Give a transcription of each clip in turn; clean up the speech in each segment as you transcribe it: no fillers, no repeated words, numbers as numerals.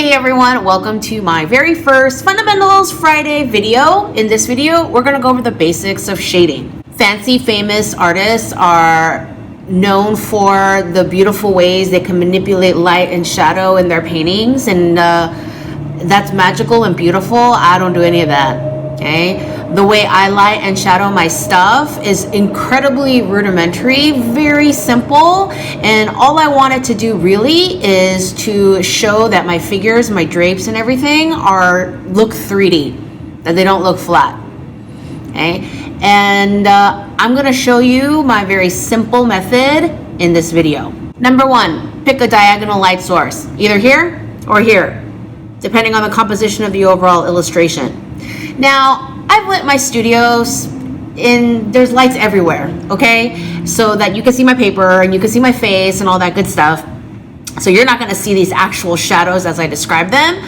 Hey everyone, welcome to my very first Fundamentals Friday video. In this video, we're going to go over the basics of shading. Fancy, famous artists are known for the beautiful ways they can manipulate light and shadow in their paintings, and that's magical and beautiful. I don't do any of that, okay? The way I light and shadow my stuff is incredibly rudimentary, very simple, and all I wanted to do really is to show that my figures, my drapes and everything look 3D, that they don't look flat, okay? And I'm gonna show you my very simple method in this video. Number one, pick a diagonal light source, either here or here, depending on the composition of the overall illustration. Now, I've lit my studios there's lights everywhere, okay? So that you can see my paper and you can see my face and all that good stuff. So you're not gonna see these actual shadows as I describe them,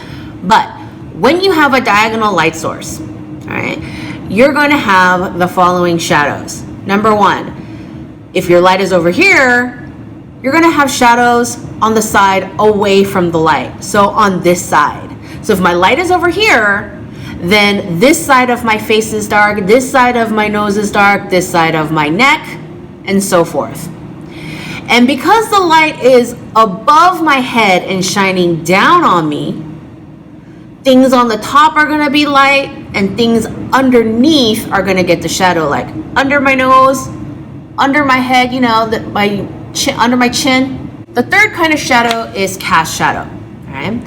but when you have a diagonal light source, all right, you're gonna have the following shadows. Number one, if your light is over here, you're gonna have shadows on the side away from the light. So on this side. So if my light is over here, then this side of my face is dark, this side of my nose is dark, this side of my neck, and so forth. And because the light is above my head and shining down on me, things on the top are gonna be light and things underneath are gonna get the shadow, like under my nose, under my head, you know, under my chin. The third kind of shadow is cast shadow, all right?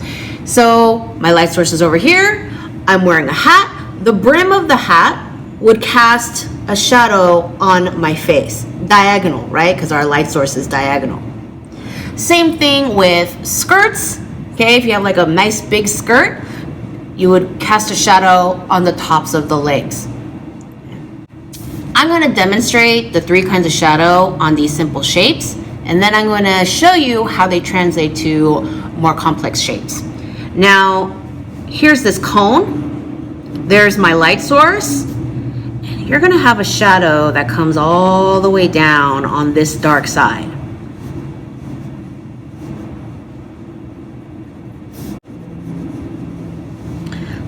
So my light source is over here. I'm wearing a hat. The brim of the hat would cast a shadow on my face, diagonal, right? Because our light source is diagonal. Same thing with skirts, okay? If you have like a nice big skirt, you would cast a shadow on the tops of the legs. I'm gonna demonstrate the three kinds of shadow on these simple shapes, and then I'm gonna show you how they translate to more complex shapes. Now, here's this cone. There's my light source. And you're gonna have a shadow that comes all the way down on this dark side.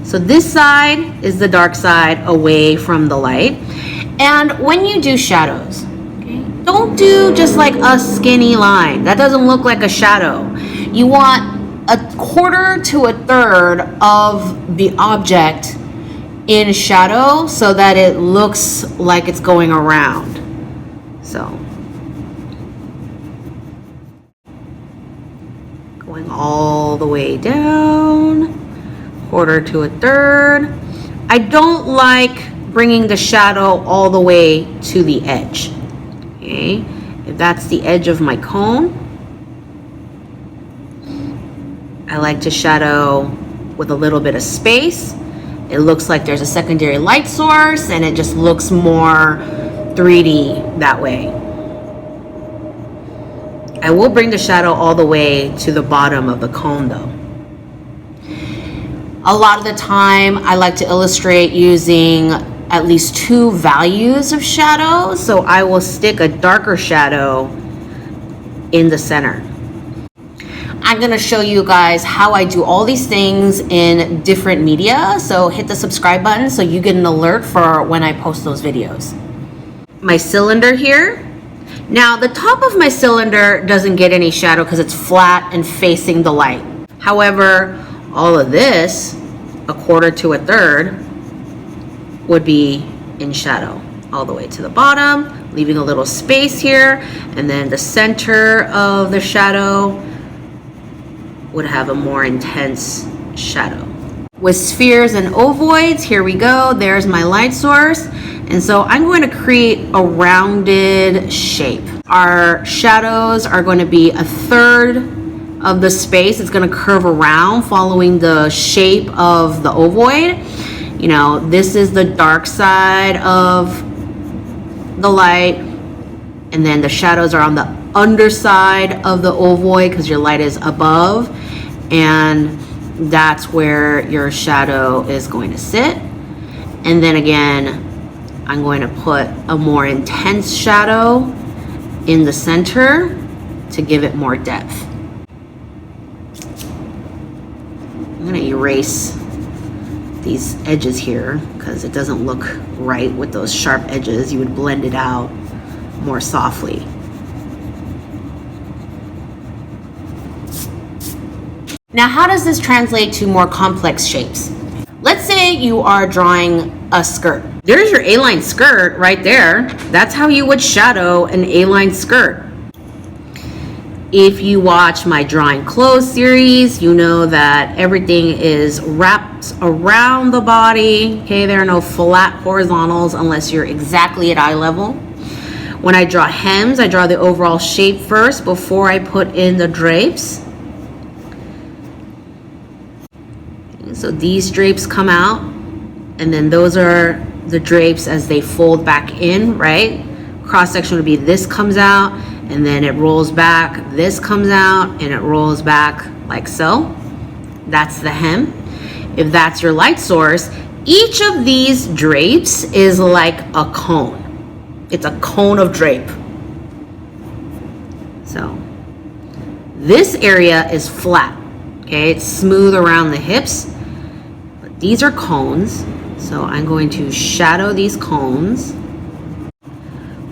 So this side is the dark side away from the light. And when you do shadows, okay, don't do just like a skinny line. That doesn't look like a shadow. You want a quarter to a third of the object in shadow so that it looks like it's going around. So, going all the way down, quarter to a third. I don't like bringing the shadow all the way to the edge, okay? If that's the edge of my cone, I like to shadow with a little bit of space. It looks like there's a secondary light source and it just looks more 3D that way. I will bring the shadow all the way to the bottom of the cone though. A lot of the time I like to illustrate using at least two values of shadow. So I will stick a darker shadow in the center. I'm gonna show you guys how I do all these things in different media. So hit the subscribe button so you get an alert for when I post those videos. My cylinder here. Now the top of my cylinder doesn't get any shadow because it's flat and facing the light. However, all of this, a quarter to a third, would be in shadow all the way to the bottom, leaving a little space here, and then the center of the shadow would have a more intense shadow. With spheres and ovoids, here we go, there's my light source. And so I'm going to create a rounded shape. Our shadows are going to be a third of the space. It's going to curve around following the shape of the ovoid. You know, this is the dark side of the light, and then the shadows are on the underside of the ovoid because your light is above, and that's where your shadow is going to sit. And then again, I'm going to put a more intense shadow in the center to give it more depth. I'm gonna erase these edges here because it doesn't look right with those sharp edges. You would blend it out more softly. Now, how does this translate to more complex shapes? Let's say you are drawing a skirt. There's your A-line skirt right there. That's how you would shadow an A-line skirt. If you watch my drawing clothes series, you know that everything is wrapped around the body. Okay, there are no flat horizontals unless you're exactly at eye level. When I draw hems, I draw the overall shape first before I put in the drapes. So these drapes come out, and then those are the drapes as they fold back in, right? Cross section would be this comes out, and then it rolls back, this comes out, and it rolls back like so. That's the hem. If that's your light source, each of these drapes is like a cone. It's a cone of drape. So this area is flat, okay? It's smooth around the hips. These are cones, so I'm going to shadow these cones.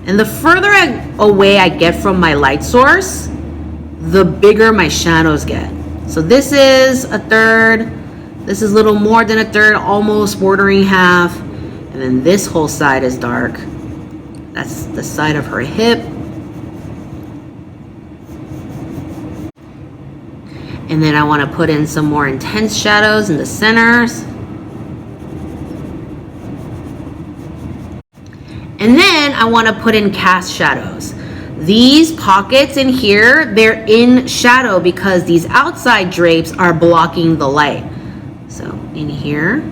And the further away I get from my light source, the bigger my shadows get. So this is a third, this is a little more than a third, almost bordering half, and then this whole side is dark. That's the side of her hip. And then I want to put in some more intense shadows in the centers. And then I want to put in cast shadows. These pockets in here, they're in shadow because these outside drapes are blocking the light. So in here.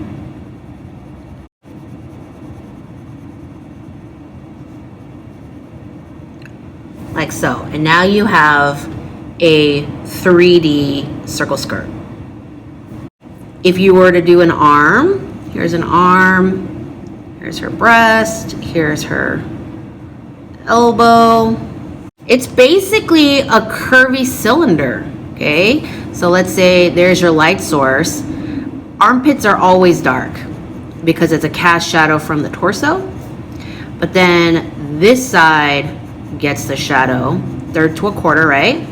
Like so. And now you have a 3D circle skirt. If you were to do an arm, here's an arm. Here's her breast, here's her elbow. It's basically a curvy cylinder, okay? So let's say there's your light source. Armpits are always dark because it's a cast shadow from the torso. But then this side gets the shadow, third to a quarter, right?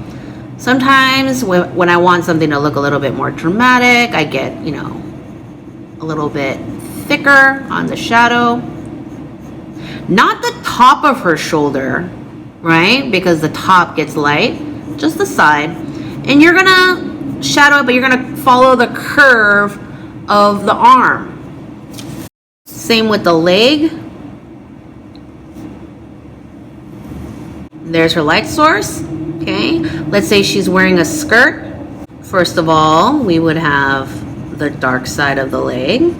Sometimes when I want something to look a little bit more dramatic, I get, a little bit thicker on the shadow. Not the top of her shoulder, right? Because the top gets light, just the side. And you're gonna shadow it, but you're gonna follow the curve of the arm. Same with the leg. There's her light source, okay? Let's say she's wearing a skirt. First of all, we would have the dark side of the leg,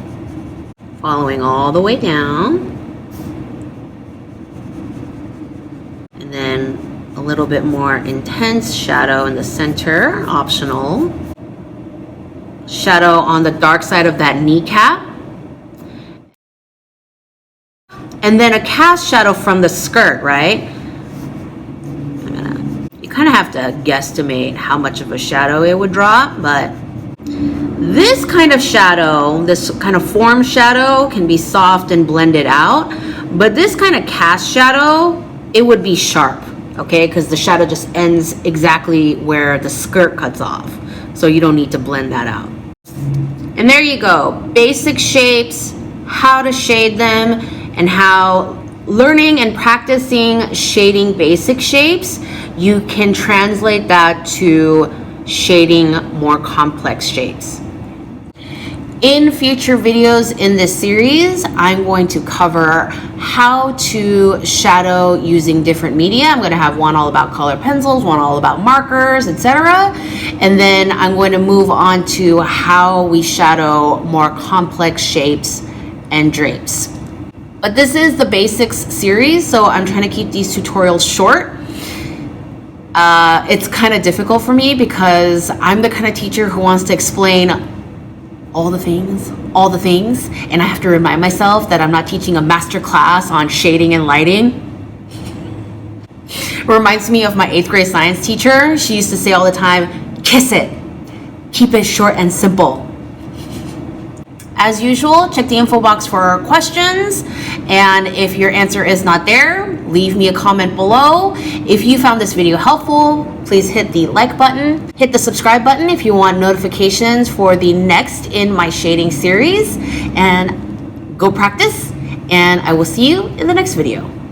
following all the way down. And then a little bit more intense shadow in the center, optional. Shadow on the dark side of that kneecap. And then a cast shadow from the skirt, right? You kind of have to guesstimate how much of a shadow it would draw, but this kind of shadow, this kind of form shadow can be soft and blended out, but this kind of cast shadow, it would be sharp, okay? Because the shadow just ends exactly where the skirt cuts off. So you don't need to blend that out. And there you go, basic shapes, how to shade them, and how learning and practicing shading basic shapes, you can translate that to shading more complex shapes. In future videos in this series, I'm going to cover how to shadow using different media. I'm going to have one all about color pencils, one all about markers, etc. And then I'm going to move on to how we shadow more complex shapes and drapes. But this is the basics series, so I'm trying to keep these tutorials short. It's kind of difficult for me because I'm the kind of teacher who wants to explain all the things, and I have to remind myself that I'm not teaching a master class on shading and lighting. It reminds me of my 8th grade science teacher. She used to say all the time, kiss it, keep it short and simple. As usual, check the info box for questions, and if your answer is not there, leave me a comment below. If you found this video helpful, please hit the like button, hit the subscribe button if you want notifications for the next in my shading series, and go practice, and I will see you in the next video.